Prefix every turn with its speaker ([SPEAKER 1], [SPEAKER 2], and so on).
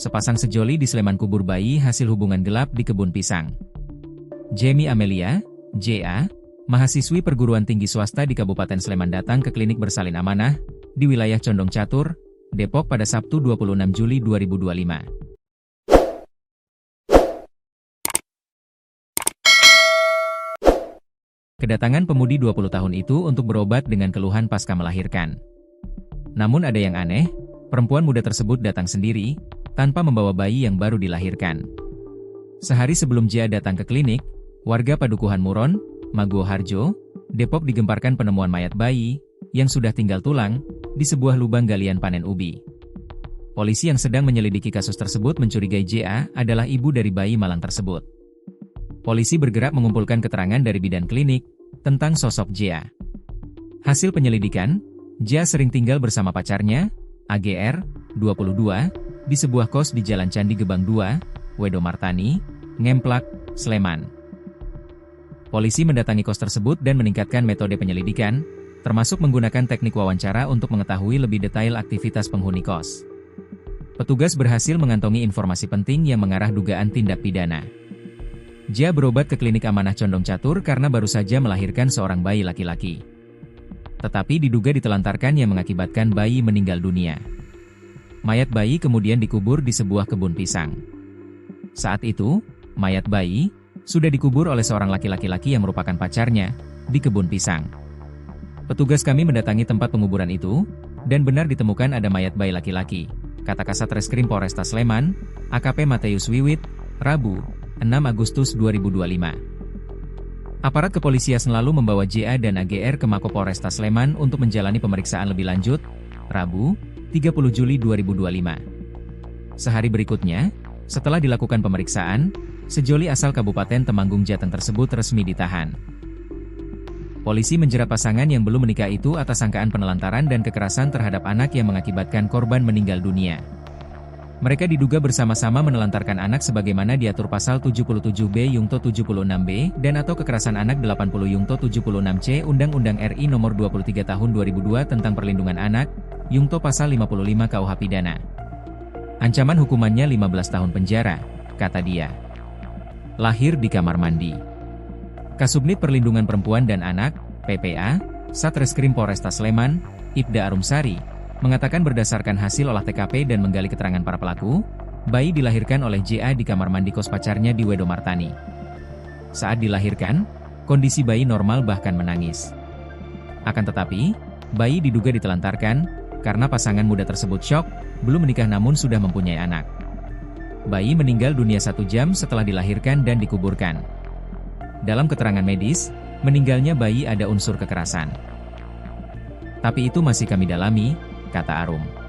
[SPEAKER 1] sepasang sejoli di Sleman kubur bayi hasil hubungan gelap di kebun pisang. Jamie Amelia, JA, mahasiswi perguruan tinggi swasta di Kabupaten Sleman datang ke klinik bersalin amanah di wilayah Condong Catur, Depok pada Sabtu 26 Juli 2025. Kedatangan pemudi 20 tahun itu untuk berobat dengan keluhan pasca melahirkan. Namun ada yang aneh, perempuan muda tersebut datang sendiri, tanpa membawa bayi yang baru dilahirkan. Sehari sebelum Jia datang ke klinik, warga Padukuhan Muron, Maguwo Harjo, Depok digemparkan penemuan mayat bayi, yang sudah tinggal tulang, di sebuah lubang galian panen ubi. Polisi yang sedang menyelidiki kasus tersebut mencurigai Jia adalah ibu dari bayi malang tersebut. Polisi bergerak mengumpulkan keterangan dari bidan klinik, tentang sosok Jia. Hasil penyelidikan, Jia sering tinggal bersama pacarnya, AGR, 22, di sebuah kos di Jalan Candi Gebang 2, Wedomartani, Ngemplak, Sleman. Polisi mendatangi kos tersebut dan meningkatkan metode penyelidikan, termasuk menggunakan teknik wawancara untuk mengetahui lebih detail aktivitas penghuni kos. Petugas berhasil mengantongi informasi penting yang mengarah dugaan tindak pidana. Jia berobat ke klinik amanah Condong Catur karena baru saja melahirkan seorang bayi laki-laki. Tetapi diduga ditelantarkan yang mengakibatkan bayi meninggal dunia. Mayat bayi kemudian dikubur di sebuah kebun pisang. Saat itu, mayat bayi sudah dikubur oleh seorang laki-laki yang merupakan pacarnya di kebun pisang. Petugas kami mendatangi tempat penguburan itu, dan benar ditemukan ada mayat bayi laki-laki, kata Kasat Reskrim Polresta Sleman, AKP Mateus Wiwit, Rabu, 6 Agustus 2025. Aparat kepolisian selalu membawa JA dan AGR ke Mako Polresta Sleman untuk menjalani pemeriksaan lebih lanjut, Rabu, 30 Juli 2025. Sehari berikutnya, setelah dilakukan pemeriksaan, sejoli asal Kabupaten Temanggung Jateng tersebut resmi ditahan. Polisi menjerat pasangan yang belum menikah itu atas sangkaan penelantaran dan kekerasan terhadap anak yang mengakibatkan korban meninggal dunia. Mereka diduga bersama-sama menelantarkan anak sebagaimana diatur pasal 77B Yungto 76B dan atau kekerasan anak 80 Yungto 76C Undang-Undang RI Nomor 23 Tahun 2002 tentang Perlindungan Anak, Yungto pasal 55 KUH Pidana. Ancaman hukumannya 15 tahun penjara, kata dia. Lahir di kamar mandi. Kasubnit Perlindungan Perempuan dan Anak, PPA, Satreskrim Polresta Sleman, Ibda Arumsari, mengatakan berdasarkan hasil olah TKP dan menggali keterangan para pelaku, bayi dilahirkan oleh JA di kamar mandi kos pacarnya di Wedomartani. Saat dilahirkan, kondisi bayi normal bahkan menangis. Akan tetapi, bayi diduga ditelantarkan, karena pasangan muda tersebut syok, belum menikah namun sudah mempunyai anak. Bayi meninggal dunia 1 jam setelah dilahirkan dan dikuburkan. Dalam keterangan medis, meninggalnya bayi ada unsur kekerasan. Tapi itu masih kami dalami, kata Arum.